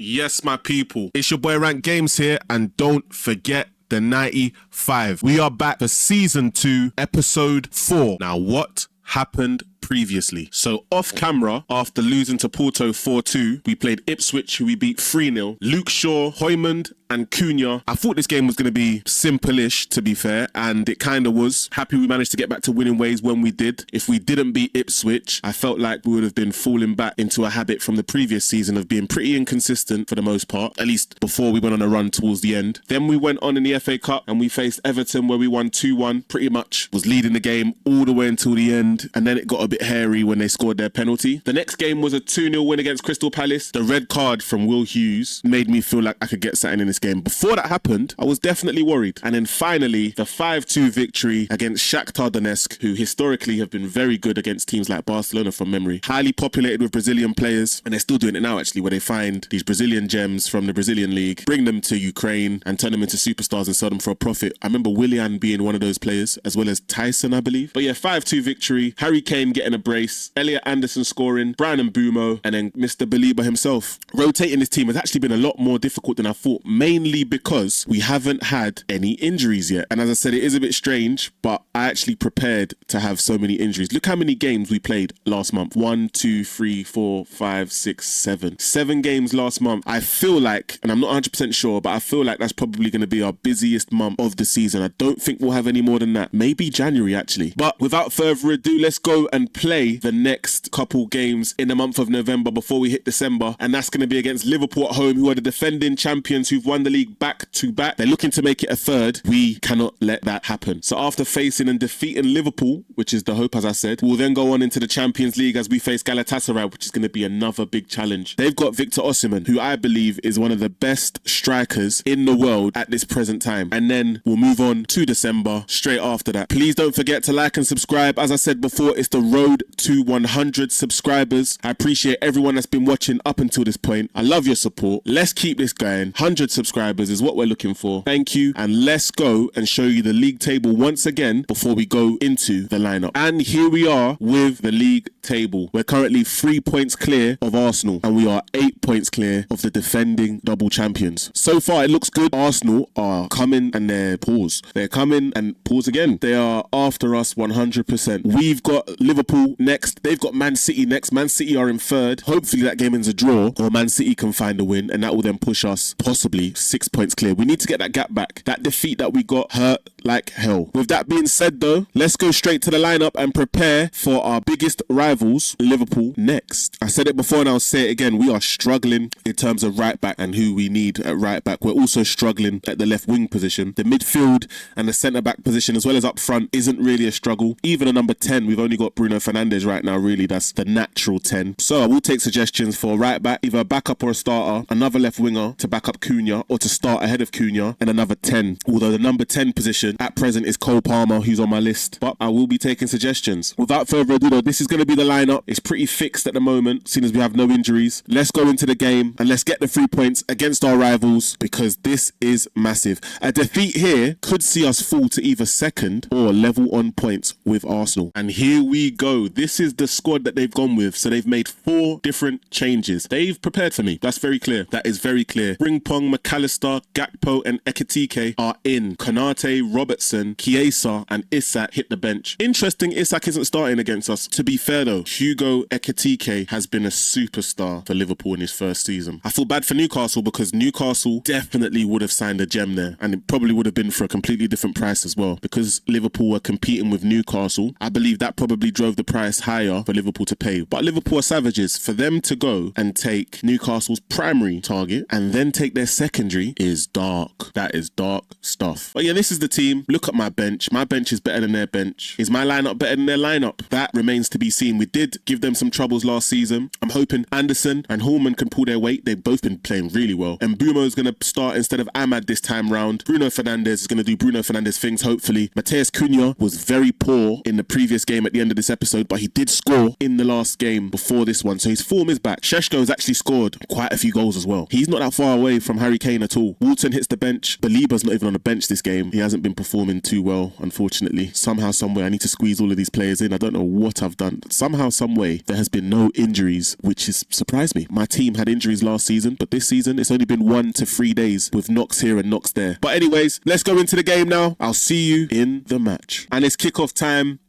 Yes, my people. It's your boy Rank Games here, and don't forget the 95. We are back for season 2, episode 4. Now, what happened previously? So off camera, after losing to Porto 4-2, we played Ipswich, who we beat 3-0. Luke Shaw, Hoymond and Cunha. I thought this game was going to be simple-ish, to be fair, and it kind of was. Happy we managed to get back to winning ways when we did. If we didn't beat Ipswich, I felt like we would have been falling back into a habit from the previous season of being pretty inconsistent for the most part, at least before we went on a run towards the end. Then we went on in the FA Cup and we faced Everton, where we won 2-1, pretty much was leading the game all the way until the end, and then it got a bit hairy when they scored their penalty. The next game was a 2-0 win against Crystal Palace. The red card from Will Hughes made me feel like I could get something in this game. Before that happened, I was definitely worried. And then finally, the 5-2 victory against Shakhtar Donetsk, who historically have been very good against teams like Barcelona from memory. Highly populated with Brazilian players, and they're still doing it now actually, where they find these Brazilian gems from the Brazilian league, bring them to Ukraine and turn them into superstars and sell them for a profit. I remember Willian being one of those players, as well as Tyson, I believe. But yeah, 5-2 victory, Harry Kane getting a brace, Elliot Anderson scoring, Brian Mbeumo, and then Mr. Belieber himself. Rotating this team has actually been a lot more difficult than I thought, mainly because we haven't had any injuries yet. And as I said, it is a bit strange, but I actually prepared to have so many injuries. Look how many games we played last month. 1, 2, 3, 4, 5, 6, 7. 7 games last month. I feel like, and I'm not 100% sure, but I feel like that's probably going to be our busiest month of the season. I don't think we'll have any more than that. Maybe January, actually. But without further ado, let's go and play the next couple games in the month of November before we hit December. And that's going to be against Liverpool at home, who are the defending champions who've won the league back to back. They're looking to make it a third. We cannot let that happen. So after facing and defeating Liverpool, which is the hope, as I said, we'll then go on into the Champions League as we face Galatasaray, which is going to be another big challenge. They've got Victor Osimhen, who I believe is one of the best strikers in the world at this present time. And then we'll move on to December straight after that. Please don't forget to like and subscribe. As I said before, it's the road to 100 subscribers. I appreciate everyone that's been watching up until this point. I love your support. Let's keep this going. 100 subscribers is what we're looking for. Thank you, and let's go and show you the league table once again before we go into the lineup. And here we are with the league table. We're currently 3 points clear of Arsenal, and we are 8 points clear of the defending double champions. So far it looks good. Arsenal are coming and they're pause. They're coming and pause again. They are after us 100%. We've got Liverpool next. They've got Man City next. Man City are in third. Hopefully that game ends a draw, or Man City can find a win, and that will then push us possibly 6 points clear. We need to get that gap back. That defeat that we got hurt like hell. With that being said though, let's go straight to the lineup and prepare for our biggest rivals, Liverpool, next. I said it before and I'll say it again. We are struggling in terms of right back and who we need at right back. We're also struggling at the left wing position. The midfield and the centre back position, as well as up front, isn't really a struggle. Even a number 10, we've only got Bruno Fernandes right now, really. That's the natural 10. So I will take suggestions for right back, either a backup or a starter, another left winger to back up Cunha or to start ahead of Cunha, and another 10. Although the number 10 position at present is Cole Palmer, who's on my list. But I will be taking suggestions. Without further ado though, this is going to be the lineup. It's pretty fixed at the moment, seeing as we have no injuries. Let's go into the game and let's get the 3 points against our rivals, because this is massive. A defeat here could see us fall to either second or level on points with Arsenal. And here we go. This is the squad that they've gone with. So they've made 4 different changes. They've prepared for me. That's very clear. That is very clear. Frimpong, McAllister, Gakpo and Ekitike are in. Konate, Robertson, Chiesa and Isak hit the bench. Interesting, Isak isn't starting against us. To be fair though, Hugo Ekitike has been a superstar for Liverpool in his first season. I feel bad for Newcastle, because Newcastle definitely would have signed a gem there, and it probably would have been for a completely different price as well. Because Liverpool were competing with Newcastle, I believe that probably drove the price higher for Liverpool to pay. But Liverpool are savages. For them to go and take Newcastle's primary target and then take their secondary is dark. That is dark stuff. But yeah, this is the team. Look at my bench. My bench is better than their bench. Is my lineup better than their lineup? That remains to be seen. We did give them some troubles last season. I'm hoping Anderson and Hallman can pull their weight. They've both been playing really well. And Mbeumo is going to start instead of Ahmad this time round. Bruno Fernandes is going to do Bruno Fernandes things, hopefully. Matheus Cunha was very poor in the previous game at the end of this episode, but he did score in the last game before this one. So his form is back. Šeško has actually scored quite a few goals as well. He's not that far away from Harry Kane Kane at all. Walton hits the bench. Baliba's not even on the bench this game. He hasn't been performing too well, unfortunately. Somehow, someway, I need to squeeze all of these players in. I don't know what I've done. Somehow, someway, there has been no injuries, which has surprised me. My team had injuries last season, but this season, it's only been 1 to 3 days with knocks here and knocks there. But anyways, let's go into the game now. I'll see you in the match. And it's kickoff time.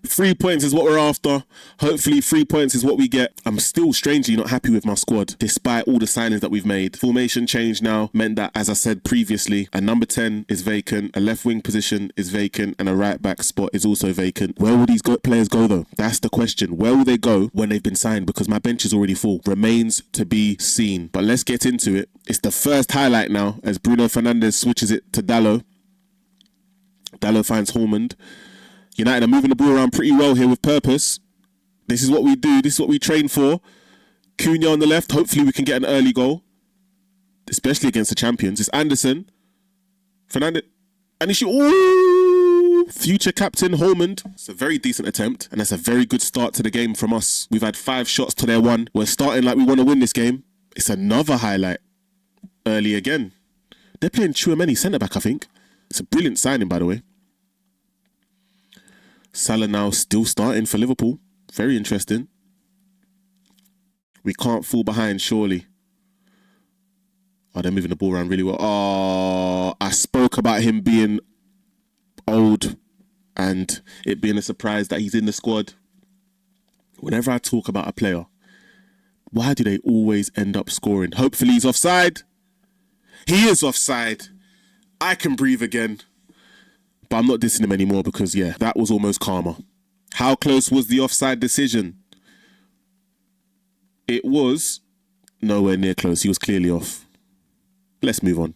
3 points is what we're after. Hopefully 3 points is what we get. I'm still strangely not happy with my squad despite all the signings that we've made. Formation change now meant that, as I said previously, a number 10 is vacant, a left wing position is vacant, and a right back spot is also vacant. Where will these players go though? That's the question. Where will they go when they've been signed? Because my bench is already full. Remains to be seen. But let's get into it. It's the first highlight now as Bruno Fernandes switches it to Dalot. Dalot finds Hormond. United are moving the ball around pretty well here with purpose. This is what we do. This is what we train for. Cunha on the left. Hopefully we can get an early goal. Especially against the champions. It's Anderson. Fernandes. And he shoot. Ooh! Future captain Hormond. It's a very decent attempt. And that's a very good start to the game from us. We've had 5 shots to their 1. We're starting like we want to win this game. It's another highlight. Early again. They're playing Tchouaméni centre-back, I think. It's a brilliant signing, by the way. Salah now still starting for Liverpool. Very interesting. We can't fall behind, surely. Oh, they're moving the ball around really well. Oh, I spoke about him being old and it being a surprise that he's in the squad. Whenever I talk about a player, why do they always end up scoring? Hopefully he's offside. He is offside. I can breathe again. But I'm not dissing him anymore because, yeah, that was almost karma. How close was the offside decision? It was nowhere near close. He was clearly off. Let's move on.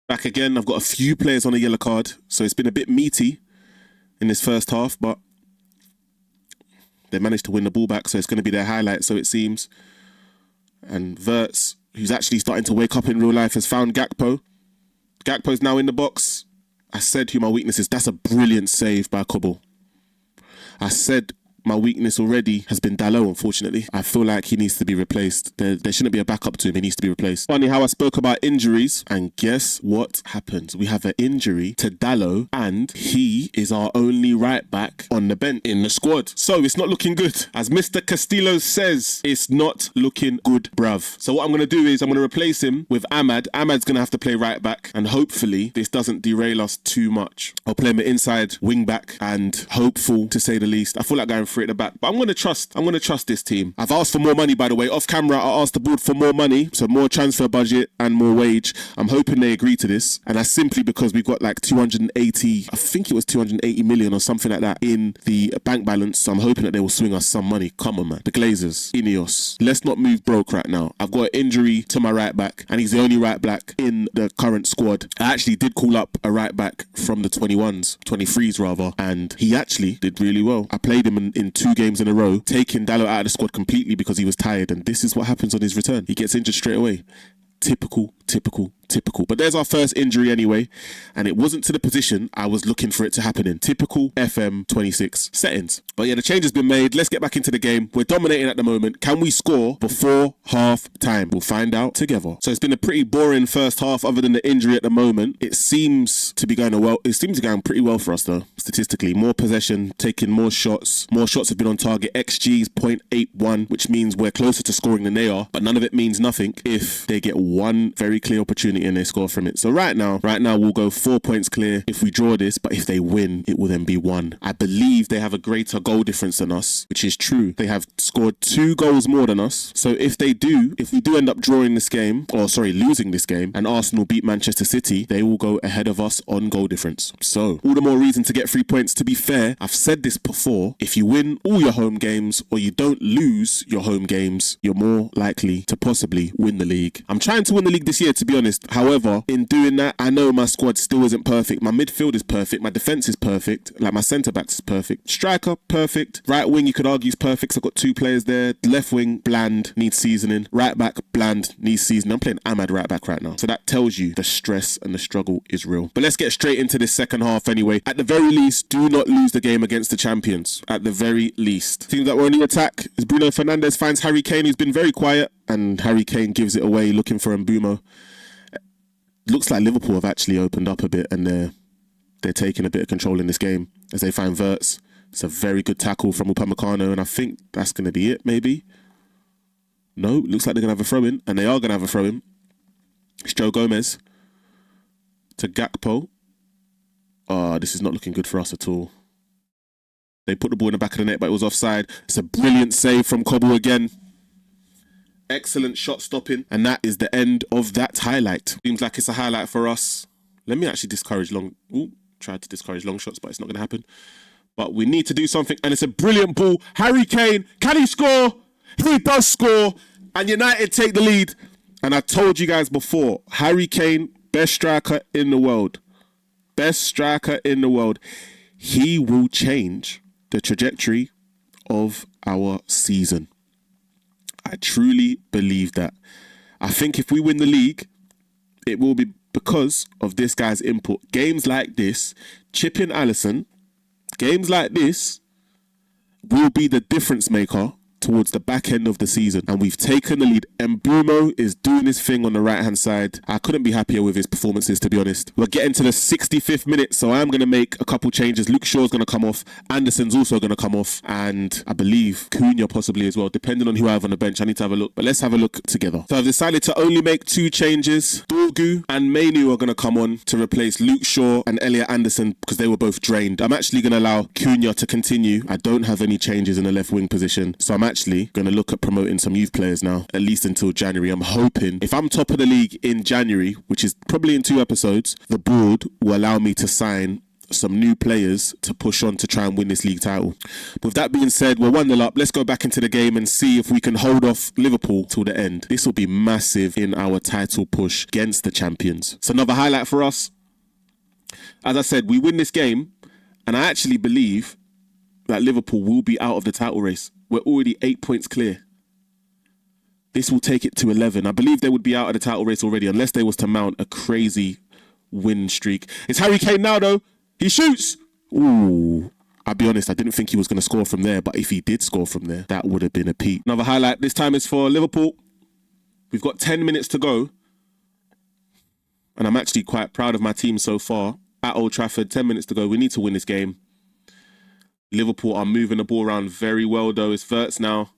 Back again. I've got a few players on a yellow card. So it's been a bit meaty in this first half. But they managed to win the ball back. So it's going to be their highlight, so it seems. And Wirtz, who's actually starting to wake up in real life, has found Gakpo. Gakpo's now in the box. I said who my weakness is. That's a brilliant save by Kobel. I said my weakness already has been Dalot, unfortunately. I feel like he needs to be replaced. There shouldn't be a backup to him. He needs to be replaced. Funny how I spoke about injuries, and guess what happens? We have an injury to Dalot, and he is our only right back on the bench in the squad. So it's not looking good. As Mr. Castillo says, it's not looking good, bruv. So what I'm going to do is I'm going to replace him with Ahmad. Ahmad's going to have to play right back, and hopefully this doesn't derail us too much. I'll play him inside wing back, and hopeful to say the least. I feel like going for it at the back, but I'm going to trust this team. I've asked for more money, by the way. Off camera, I asked the board for more money, so more transfer budget and more wage. I'm hoping they agree to this, and that's simply because we've got like 280, I think it was 280 million or something like that in the bank balance, so I'm hoping that they will swing us some money. Come on, man. The Glazers, Ineos. Let's not move broke right now. I've got an injury to my right back, and he's the only right back in the current squad. I actually did call up a right back from the 23s rather, and he actually did really well. I played him in 2 games in a row, taking Dalot out of the squad completely because he was tired, and this is what happens on his return. He gets injured straight away. Typical. But there's our first injury anyway, and it wasn't to the position I was looking for it to happen in. Typical FM26 settings. But yeah, the change has been made. Let's get back into the game. We're dominating at the moment. Can we score before half time? We'll find out together. So it's been a pretty boring first half other than the injury at the moment. It seems to be going well. It seems to be going pretty well for us though, statistically. More possession, taking more shots. More shots have been on target. XG is 0.81, which means we're closer to scoring than they are. But none of it means nothing if they get one very clear opportunity and they score from it. So right now we'll go 4 points clear if we draw this, but if they win, it will then be 1. I believe they have a greater goal difference than us, which is true. They have scored 2 goals more than us. So if we do end up drawing this game, losing this game, and Arsenal beat Manchester City, they will go ahead of us on goal difference. So all the more reason to get 3 points. To be fair, I've said this before, if you win all your home games or you don't lose your home games, you're more likely to possibly win the league. I'm trying to win the league this year, to be honest. However, in doing that, I know my squad still isn't perfect. My midfield is perfect. My defence is perfect. Like, my centre-backs is perfect. Striker, perfect. Right wing, you could argue is perfect. So I've got 2 players there. Left wing, bland, needs seasoning. Right back, bland, needs seasoning. I'm playing Ahmad right back right now. So that tells you the stress and the struggle is real. But let's get straight into this second half anyway. At the very least, do not lose the game against the champions. At the very least. Seems like we're on the attack. As Bruno Fernandes finds Harry Kane, who's been very quiet. And Harry Kane gives it away, looking for Mbumo. Looks like Liverpool have actually opened up a bit, and they're taking a bit of control in this game as they find Wirtz. It's a very good tackle from Upamecano, and I think that's going to be it, maybe. No, looks like they're going to have a throw-in, and they are going to have a throw-in. It's Joe Gomez to Gakpo. Oh, this is not looking good for us at all. They put the ball in the back of the net, but it was offside. It's a brilliant save from Kobel again. Excellent shot stopping. And that is the end of that highlight. Seems like it's a highlight for us. Let me actually discourage long... Ooh, tried to discourage long shots, but it's not going to happen. But we need to do something. And it's a brilliant ball. Harry Kane, can he score? He does score. And United take the lead. And I told you guys before, Harry Kane, best striker in the world. Best striker in the world. He will change the trajectory of our season. I truly believe that. I think if we win the league, it will be because of this guy's input. Games like this, chipping Alisson, games like this will be the difference maker towards the back end of the season. And we've taken the lead. Mbumo is doing his thing on the right-hand side. I couldn't be happier with his performances, to be honest. We're getting to the 65th minute, so I'm going to make a couple changes. Luke Shaw's going to come off. Anderson's also going to come off. And I believe Cunha possibly as well, depending on who I have on the bench. I need to have a look. But let's have a look together. So I've decided to only make 2 changes. Dorgu and Mainu are going to come on to replace Luke Shaw and Elliot Anderson because they were both drained. I'm actually going to allow Cunha to continue. I don't have any changes in the left wing position. So I'm actually going to look at promoting some youth players now, at least until January. I'm hoping if I'm top of the league in January, which is probably in 2 episodes, the board will allow me to sign some new players to push on to try and win this league title. With that being said, we're 1-0 up. Let's go back into the game and see if we can hold off Liverpool till the end. This will be massive in our title push against the champions. It's another highlight for us. As I said, we win this game, and I actually believe that Liverpool will be out of the title race. We're already 8 points clear. This will take it to 11. I believe they would be out of the title race already unless they was to mount a crazy win streak. It's Harry Kane now, though. He shoots. Ooh. I'll be honest, I didn't think he was going to score from there, but if he did score from there, that would have been a peak. Another highlight. This time is for Liverpool. We've got 10 minutes to go. And I'm actually quite proud of my team so far. At Old Trafford, 10 minutes to go. We need to win this game. Liverpool are moving the ball around very well, though. It's Wirtz now.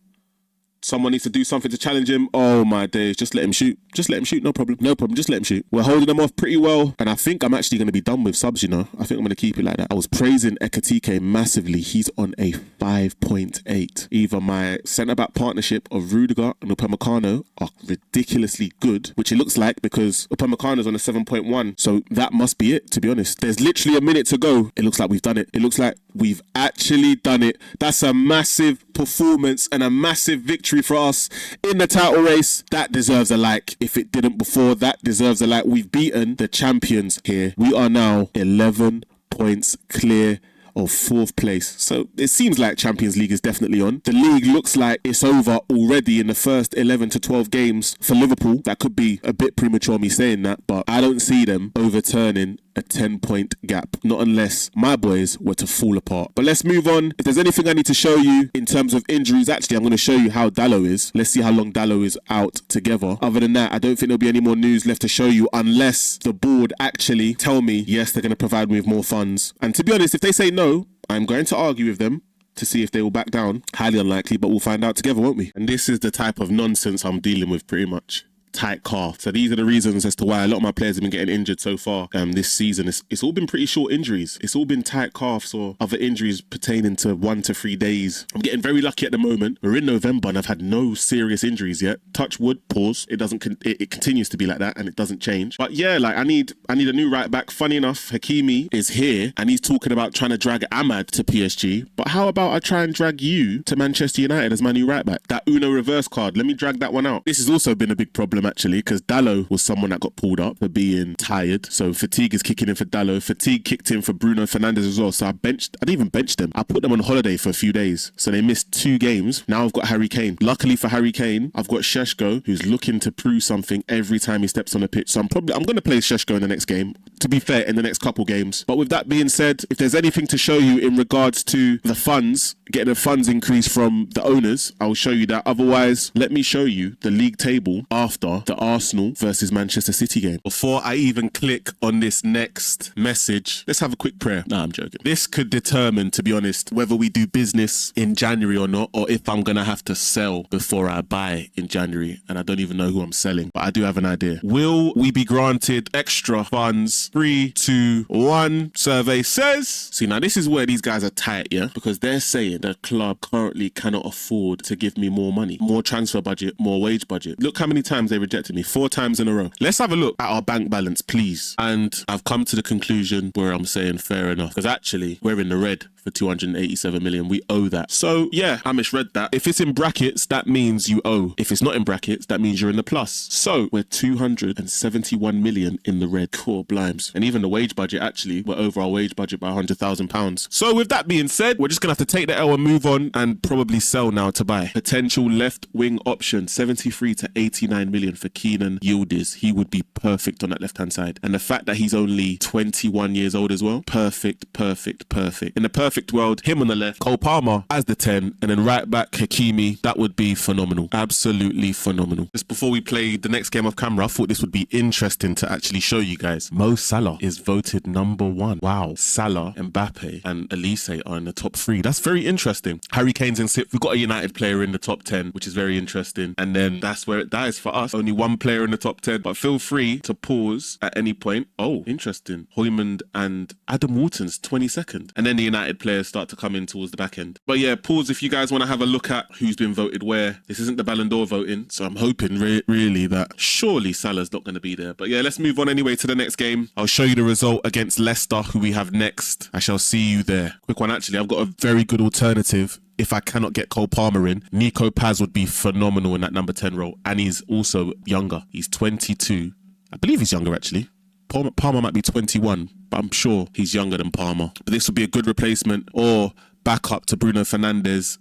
Someone needs to do something to challenge him. Oh, my days. Just let him shoot. Just let him shoot. No problem. No problem. Just let him shoot. We're holding them off pretty well. And I think I'm actually going to be done with subs, you know. I think I'm going to keep it like that. I was praising Ekatike massively. He's on a 5.8. Either my centre-back partnership of Rudiger and Upamecano are ridiculously good, which it looks like because Upamecano's on a 7.1. So that must be it, to be honest. There's literally a minute to go. It looks like we've done it. It looks like we've actually done it. That's a massive performance and a massive victory for us in the title race. That deserves a like. If it didn't before, that deserves a like. We've beaten the champions here. We are now 11 points clear of 4th place. So it seems like Champions League is definitely on. The league looks like it's over already in the first 11 to 12 games for Liverpool. That could be a bit premature me saying that, but I don't see them overturning a 10-point gap, not unless my boys were to fall apart. But let's move on. If there's anything I need to show you in terms of injuries, actually I'm going to show you how Dallo is. Let's see how long Dallo is out together. Other than that, I don't think there'll be any more news left to show you unless the board actually tell me, yes, they're going to provide me with more funds. And to be honest, if they say no, I'm going to argue with them to see if they will back down. Highly unlikely, but we'll find out together, won't we? And this is the type of nonsense I'm dealing with pretty much. Tight calf. So these are the reasons as to why a lot of my players have been getting injured so far this season. It's all been pretty short injuries. It's all been tight calves or other injuries pertaining to 1 to 3 days. I'm getting very lucky at the moment. We're in November and I've had no serious injuries yet. Touch wood, pause. It continues to be like that and it doesn't change. But yeah, like I need a new right back. Funny enough, Hakimi is here and he's talking about trying to drag Ahmad to PSG. But how about I try and drag you to Manchester United as my new right back? That Uno reverse card, let me drag that one out. This has also been a big problem problem actually, because Dallo was someone that got pulled up for being tired. So fatigue is kicking in for Dallo. Fatigue kicked in for Bruno Fernandes as well. So I didn't even bench them. I put them on holiday for a few days. So they missed 2 games. Now I've got Harry Kane. Luckily for Harry Kane, I've got Šeško, who's looking to prove something every time he steps on the pitch. So I'm going to play Šeško in the next game, to be fair, in the next couple games. But with that being said, if there's anything to show you in regards to the funds, getting the funds increase from the owners, I'll show you that. Otherwise, let me show you the league table after the Arsenal versus Manchester City game. Before I even click on this next message, let's have a quick prayer. Nah, I'm joking. This could determine, to be honest, whether we do business in January or not, or if I'm going to have to sell before I buy in January. And I don't even know who I'm selling, but I do have an idea. Will we be granted extra funds? 3, 2, 1. Survey says. See, now this is where these guys are tight, yeah? Because they're saying the club currently cannot afford to give me more money, more transfer budget, more wage budget. Look how many times they rejected me. 4 times in a row. Let's have a look at our bank balance, please. And I've come to the conclusion where I'm saying fair enough, because actually we're in the red for 287 million. We owe that. So yeah, I misread that. If it's in brackets, that means you owe. If it's not in brackets, that means you're in the plus. So we're 271 million in the red. Core blimes. And even the wage budget, actually, we're over our wage budget by £100,000. So with that being said, we're just gonna have to take the L and move on and probably sell now to buy. Potential left wing option, 73 to 89 million for Keenan Yildiz. He would be perfect on that left hand side. And the fact that he's only 21 years old as well, perfect. In the perfect world, him on the left, Cole Palmer as the 10, and then right back Hakimi. That would be phenomenal. Absolutely phenomenal. Just before we play the next game of camera, I thought this would be interesting to actually show you guys. Mo Salah is voted number 1. Wow. Salah, Mbappe, and Elise are in the top 3. That's very interesting. Harry Kane's in 6th. We've got a United player in the top 10, which is very interesting. And then that's where it dies for us. Only 1 player in the top 10, but feel free to pause at any point. Oh, interesting. Hoymond and Adam Wharton's 22nd. And then the United players start to come in towards the back end. But yeah, pause if you guys want to have a look at who's been voted where. This isn't the Ballon d'Or voting, so I'm hoping really that surely Salah's not going to be there. But yeah, let's move on anyway to the next game. I'll show you the result against Leicester, who we have next. I shall see you there. Quick one, actually, I've got a very good alternative. If I cannot get Cole Palmer in, Nico Paz would be phenomenal in that number 10 role. And he's also younger. He's 22. I believe he's younger, actually. Palmer might be 21, but I'm sure he's younger than Palmer. But this would be a good replacement or backup to Bruno Fernandes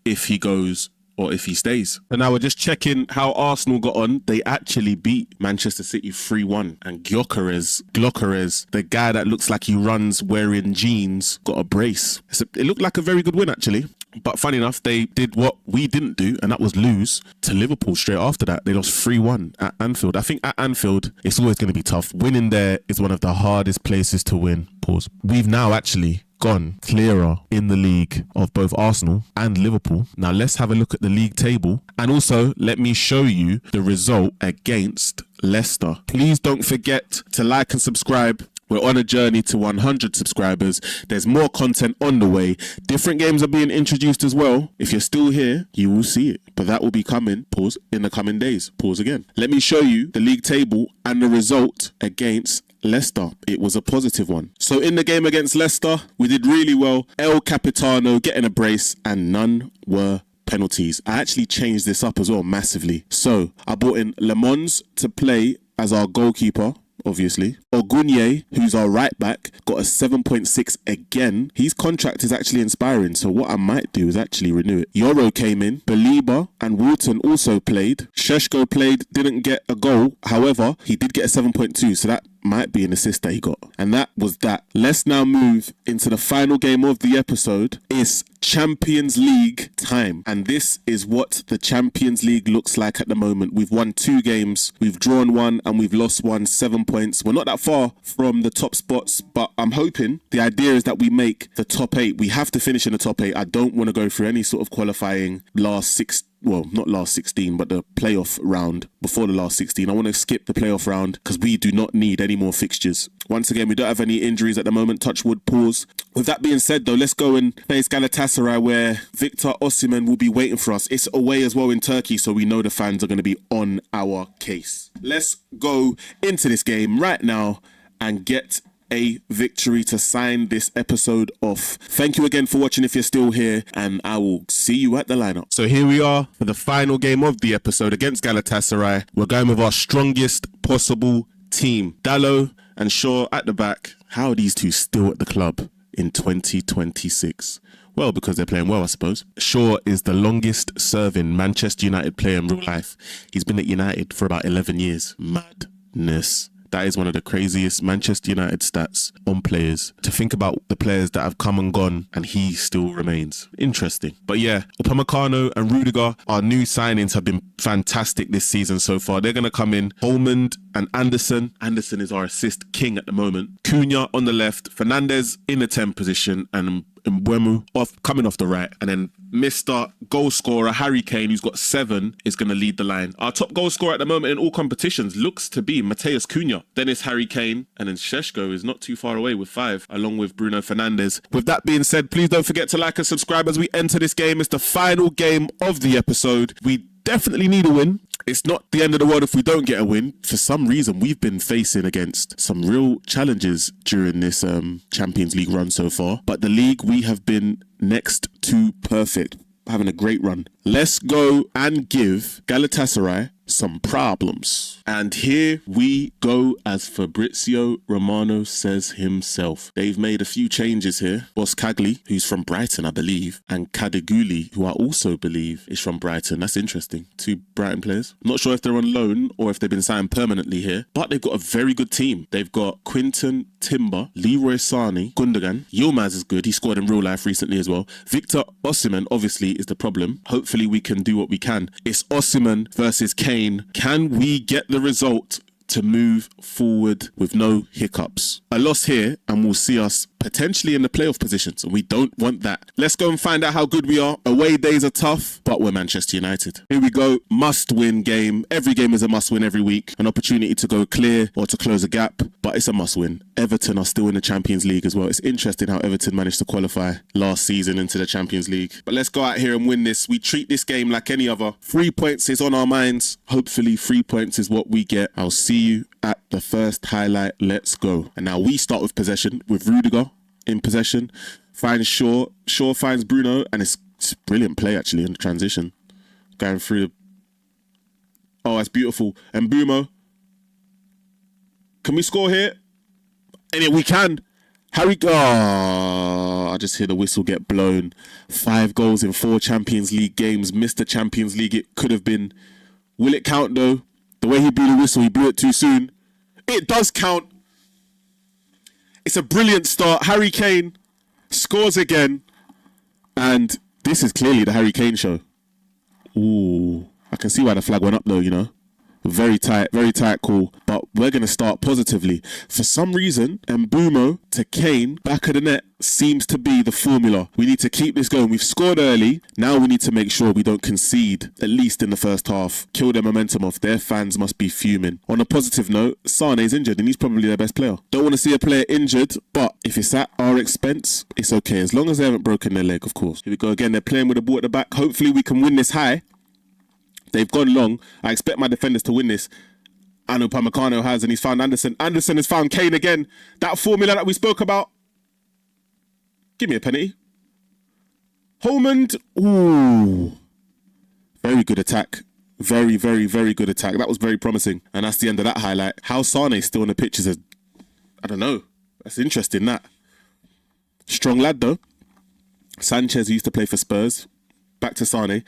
if he goes or if he stays. And now we're just checking how Arsenal got on. They actually beat Manchester City 3-1. And Gyökeres, the guy that looks like he runs wearing jeans, got a brace. It looked like a very good win, actually. But funny enough, they did what we didn't do, and that was lose to Liverpool straight after that. They lost 3-1 at Anfield. I think at Anfield, it's always going to be tough. Winning there is one of the hardest places to win. Pause. We've now actually gone clearer in the league of both Arsenal and Liverpool. Now let's have a look at the league table. And also, let me show you the result against Leicester. Please don't forget to like and subscribe. We're on a journey to 100 subscribers. There's more content on the way. Different games are being introduced as well. If you're still here, you will see it. But that will be coming, pause, in the coming days. Pause again. Let me show you the league table and the result against Leicester. It was a positive one. So in the game against Leicester, we did really well. El Capitano getting a brace and none were penalties. I actually changed this up as well massively. So I brought in Le Mans to play as our goalkeeper. Obviously. Ogunye, who's our right back, got a 7.6 again. His contract is actually inspiring, so what I might do is actually renew it. Yoro came in, Baliba and Wharton also played. Šeško played, didn't get a goal. However, he did get a 7.2, so that might be an assist that he got. And that was that. Let's now move into the final game of the episode. It's Champions League time. And this is what the Champions League looks like at the moment. We've won 2 games, we've drawn 1 and we've lost 1, 7 points. We're not that far from the top spots, but I'm hoping the idea is that we make the top 8. We have to finish in the top 8. I don't want to go through any sort of qualifying last 6. Well, not last 16, but the playoff round before the last 16. I want to skip the playoff round because we do not need any more fixtures. Once again, we don't have any injuries at the moment. Touch wood, pause. With that being said, though, let's go and face Galatasaray where Victor Osimhen will be waiting for us. It's away as well in Turkey, so we know the fans are going to be on our case. Let's go into this game right now and get a victory to sign this episode off. Thank you again for watching if you're still here, and I will see you at the lineup. So here we are for the final game of the episode against Galatasaray. We're going with our strongest possible team. Dallo and Shaw at the back. How are these two still at the club in 2026? Well, because they're playing well, I suppose. Shaw is the longest serving Manchester United player in real life. He's been at United for about 11 years. Madness. That is one of the craziest Manchester United stats on players. To think about the players that have come and gone and he still remains. Interesting. But yeah, Upamecano and Rudiger, our new signings, have been fantastic this season so far. They're going to come in. Holmond and Anderson. Anderson is our assist king at the moment. Cunha on the left. Fernandez in the 10 position. And Mbeumo coming off the right. And then Mr. Goal scorer Harry Kane, who's got 7, is going to lead the line. Our top goal scorer at the moment in all competitions looks to be Matheus Cunha. Then it's Harry Kane. And then Šeško is not too far away with 5, along with Bruno Fernandes. With that being said, please don't forget to like and subscribe as we enter this game. It's the final game of the episode. We definitely need a win. It's not the end of the world if we don't get a win. For some reason, we've been facing against some real challenges during this Champions League run so far. But the league, we have been next to perfect. Having a great run. Let's go and give Galatasaray some problems. And here we go, as Fabrizio Romano says himself. They've made a few changes here. Boskagli, who's from Brighton, I believe, and Kadeguli, who I also believe is from Brighton. That's interesting. 2 Brighton players. Not sure if they're on loan or if they've been signed permanently here, but they've got a very good team. They've got Quinton Timber, Leroy Sané, Gundogan. Yilmaz is good. He scored in real life recently as well. Victor Osimhen, obviously, is the problem. Hopefully we can do what we can. It's Osimhen versus Kane. Can we get the result to move forward with no hiccups? A loss here and we'll see us potentially in the playoff positions, and we don't want that. Let's go and find out how good we are. Away days are tough, but we're Manchester United. Here we go. Must win game. Every game is a must win every week. An opportunity to go clear or to close a gap, but it's a must win. Everton are still in the Champions League as well. It's interesting how Everton managed to qualify last season into the Champions League. But let's go out here and win this. We treat this game like any other. 3 points is on our minds. Hopefully 3 points is what we get. I'll see you at the first highlight. Let's go. And now we start with possession with Rudiger in possession. Finds Shaw. Shaw finds Bruno, and it's brilliant play actually in the transition. Going through. Oh, that's beautiful. And Mbeumo. Can we score here? And we can. Harry. Oh, I just hear the whistle get blown. 5 goals in 4 Champions League games. Missed the Champions League. It could have been. Will it count though? The way he blew the whistle, he blew it too soon. It does count. It's a brilliant start. Harry Kane scores again. And this is clearly the Harry Kane show. Ooh, I can see why the flag went up though, you know. Very tight call. But we're going to start positively. For some reason, Mbeumo to Kane, back of the net, seems to be the formula. We need to keep this going. We've scored early. Now we need to make sure we don't concede, at least in the first half. Kill their momentum off. Their fans must be fuming. On a positive note, Sané's injured and he's probably their best player. Don't want to see a player injured, but if it's at our expense, it's okay. As long as they haven't broken their leg, of course. Here we go again. They're playing with the ball at the back. Hopefully we can win this high. They've gone long. I expect my defenders to win this. And Upamecano has, and he's found Anderson. Anderson has found Kane again. That formula that we spoke about. Give me a penalty. Holmond. Ooh. Very good attack. Very, very, very good attack. That was very promising. And that's the end of that highlight. How Sané still in the pictures is, I don't know. That's interesting, that. Strong lad, though. Sanchez, who used to play for Spurs. Back to Sané.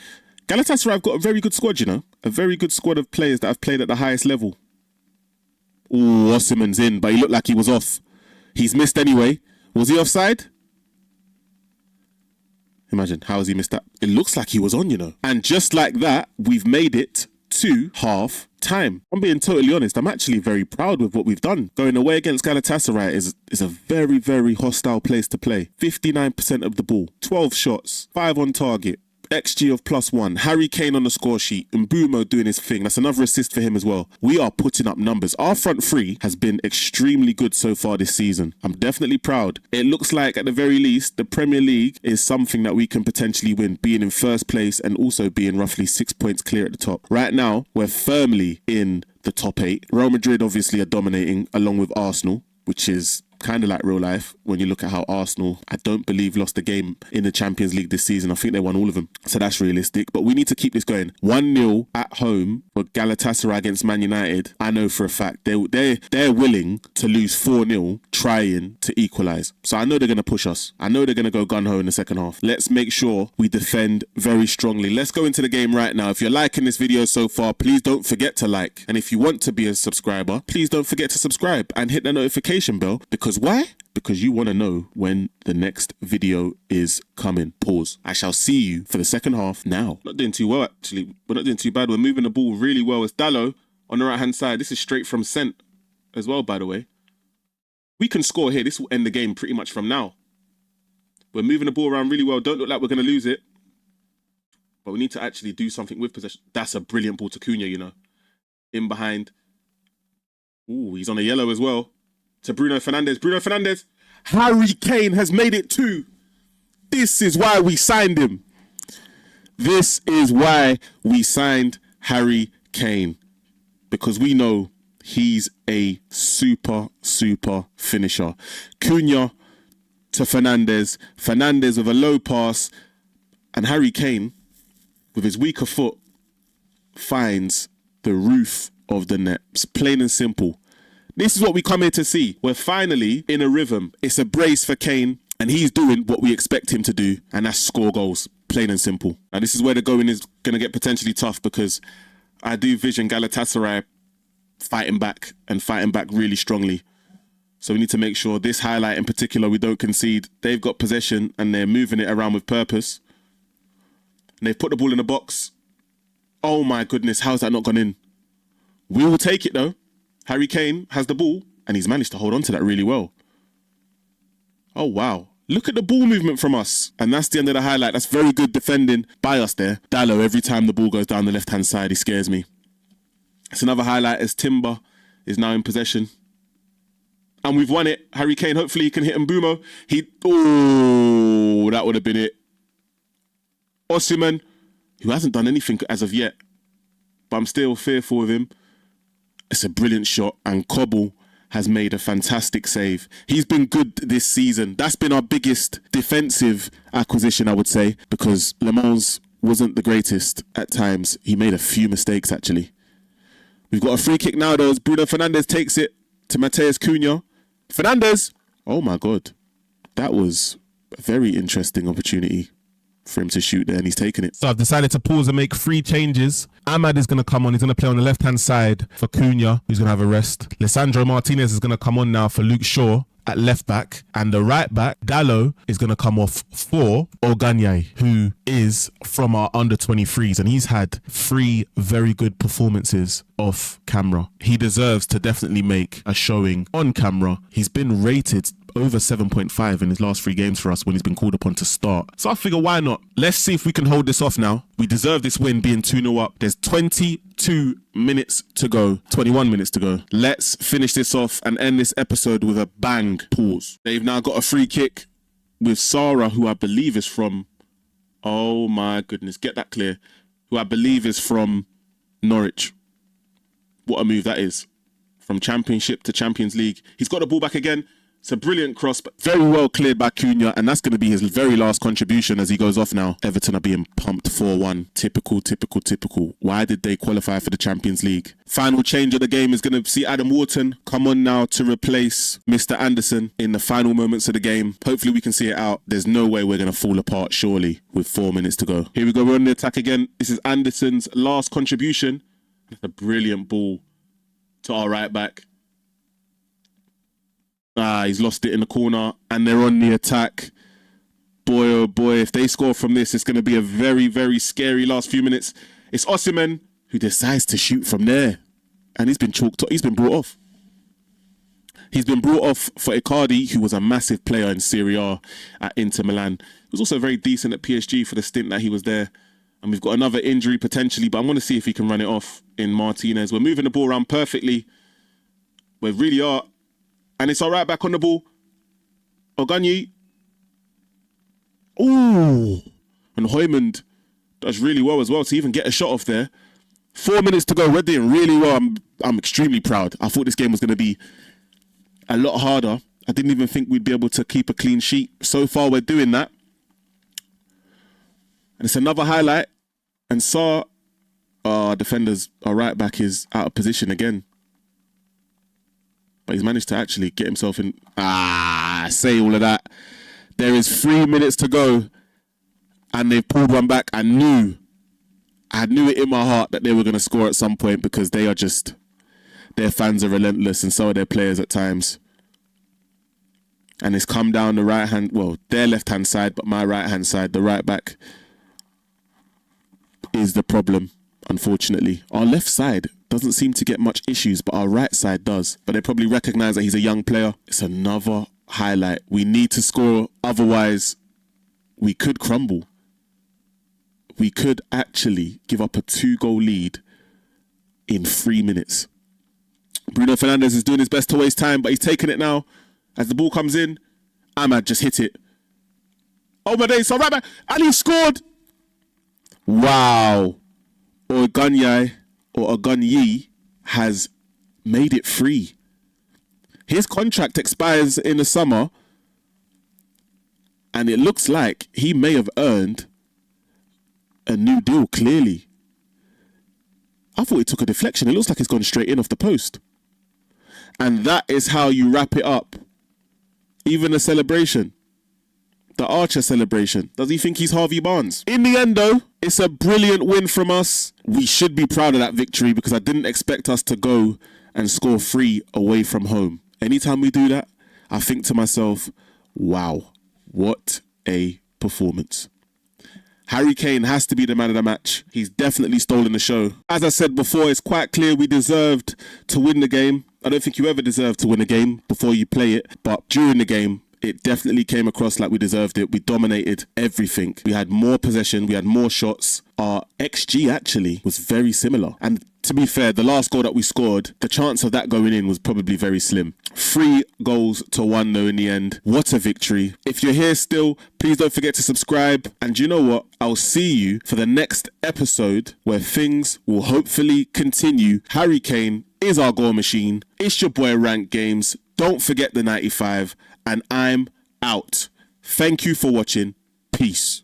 Galatasaray have got a very good squad, you know. A very good squad of players that have played at the highest level. Ooh, Osimhen's in, but he looked like he was off. He's missed anyway. Was he offside? Imagine, how has he missed that? It looks like he was on, you know. And just like that, we've made it to half time. I'm being totally honest. I'm actually very proud with what we've done. Going away against Galatasaray is a very, very hostile place to play. 59% of the ball, 12 shots, 5 on target. XG of +1, Harry Kane on the score sheet, and Mbeumo doing his thing. That's another assist for him as well. We are putting up numbers. Our front three has been extremely good so far this season. I'm definitely proud. It looks like at the very least, the Premier League is something that we can potentially win, being in first place and also being roughly 6 points clear at the top. Right now, we're firmly in the top 8. Real Madrid obviously are dominating along with Arsenal, which is kind of like real life when you look at how Arsenal, I don't believe, lost a game in the Champions League this season. I think they won all of them. So that's realistic. But we need to keep this going. 1-0 at home for Galatasaray against Man United. I know for a fact they're willing to lose 4-0 trying to equalise. So I know they're going to push us. I know they're going to go gun-ho in the second half. Let's make sure we defend very strongly. Let's go into the game right now. If you're liking this video so far, please don't forget to like. And if you want to be a subscriber, please don't forget to subscribe and hit the notification bell. Because why? Because you want to know when the next video is coming. Pause. I shall see you for the second half now. Not doing too well, actually. We're not doing too bad. We're moving the ball really well. It's Dallo on the right-hand side. This is straight from Sent as well, by the way. We can score here. This will end the game pretty much from now. We're moving the ball around really well. Don't look like we're going to lose it. But we need to actually do something with possession. That's a brilliant ball to Cunha, you know. In behind. Ooh, he's on a yellow as well. To Bruno Fernandes. Bruno Fernandes. Harry Kane has made it 2. This is why we signed him. This is why we signed Harry Kane. Because we know he's a super finisher. Cunha to Fernandes. Fernandes with a low pass. And Harry Kane, with his weaker foot, finds the roof of the net. It's plain and simple. This is what we come here to see. We're finally in a rhythm. It's a brace for Kane, and he's doing what we expect him to do, and that's score goals. Plain and simple. And this is where the going is going to get potentially tough, because I do vision Galatasaray fighting back really strongly. So we need to make sure this highlight in particular, we don't concede. They've got possession and they're moving it around with purpose. And they've put the ball in the box. Oh my goodness, how's that not gone in? We will take it though. Harry Kane has the ball and he's managed to hold on to that really well. Oh wow. Look at the ball movement from us. And that's the end of the highlight. That's very good defending by us there. Dallo, every time the ball goes down the left-hand side, he scares me. It's another highlight as Timber is now in possession. And we've won it. Harry Kane, hopefully he can hit Mbumo. Oh, that would have been it. Osimhen, who hasn't done anything as of yet, but I'm still fearful of him. It's a brilliant shot, and Cobble has made a fantastic save. He's been good this season. That's been our biggest defensive acquisition, I would say, because Le Mans wasn't the greatest at times. He made a few mistakes, actually. We've got a free kick now, though. Bruno Fernandes takes it to Matheus Cunha. Fernandes! Oh, my God. That was a very interesting opportunity for him to shoot there, and he's taken it. So I've decided to pause and make 3 changes. Ahmad is going to come on. He's going to play on the left-hand side for Cunha, who's going to have a rest. Lisandro Martinez is going to come on now for Luke Shaw at left back. And the right back, Dallo, is going to come off for Oganye, who is from our under-23s. And he's had 3 very good performances off camera. He deserves to definitely make a showing on camera. He's been rated over 7.5 in his last 3 games for us when he's been called upon to start. So I figure, why not? Let's see if we can hold this off now. We deserve this win being 2-0 up. There's 22 minutes to go. 21 minutes to go. Let's finish this off and end this episode with a bang. Pause. They've now got a free kick with Sarah, who I believe is from... Oh my goodness, get that clear. Who I believe is from Norwich. What a move that is. From Championship to Champions League. He's got the ball back again. It's a brilliant cross, but very well cleared by Cunha, and that's going to be his very last contribution as he goes off now. Everton are being pumped 4-1. Typical. Why did they qualify for the Champions League? Final change of the game is going to see Adam Wharton come on now to replace Mr. Anderson in the final moments of the game. Hopefully we can see it out. There's no way we're going to fall apart, surely, with 4 minutes to go. Here we go, we're on the attack again. This is Anderson's last contribution. That's a brilliant ball to our right back. He's lost it in the corner and they're on the attack. Boy, oh boy, if they score from this, it's going to be a very, very scary last few minutes. It's Osimhen who decides to shoot from there. And he's been brought off. He's been brought off for Icardi, who was a massive player in Serie A at Inter Milan. He was also very decent at PSG for the stint that he was there. And we've got another injury potentially, but I want to see if he can run it off in Martinez. We're moving the ball around perfectly. We really are. And it's all right back on the ball. Oganye. Ooh. And Højmund does really well as well to even get a shot off there. 4 minutes to go. We're doing really well. I'm extremely proud. I thought this game was going to be a lot harder. I didn't even think we'd be able to keep a clean sheet. So far, we're doing that. And it's another highlight. And Sarr, our defenders, our right back is out of position again. But he's managed to actually get himself in. Say all of that. There is 3 minutes to go. And they've pulled one back. I knew it in my heart that they were going to score at some point because they are just, their fans are relentless and so are their players at times. And it's come down the right hand, well, their left hand side, but my right hand side, the right back is the problem, unfortunately. Our left side doesn't seem to get much issues, but our right side does. But they probably recognise that he's a young player. It's another highlight. We need to score, otherwise we could crumble. We could actually give up a 2-goal lead in 3 minutes. Bruno Fernandes is doing his best to waste time, but he's taking it now. As the ball comes in, Ahmad just hit it. Oh my days, so right back, and he scored. Wow. Ogunyi has made it free. His contract expires in the summer, and it looks like he may have earned a new deal, clearly. I thought he took a deflection. It looks like it's gone straight in off the post. And that is how you wrap it up. Even the celebration. The Archer celebration. Does he think he's Harvey Barnes? In the end, though, it's a brilliant win from us. We should be proud of that victory because I didn't expect us to go and score 3 away from home. Anytime we do that, I think to myself, wow, what a performance. Harry Kane has to be the man of the match. He's definitely stolen the show. As I said before, it's quite clear we deserved to win the game. I don't think you ever deserve to win a game before you play it, but during the game, it definitely came across like we deserved it. We dominated everything. We had more possession. We had more shots. Our XG actually was very similar. And to be fair, the last goal that we scored, the chance of that going in was probably very slim. 3 goals to 1 though in the end. What a victory. If you're here still, please don't forget to subscribe. And you know what? I'll see you for the next episode where things will hopefully continue. Harry Kane is our goal machine. It's your boy Rank Games. Don't forget the 95. And I'm out. Thank you for watching. Peace.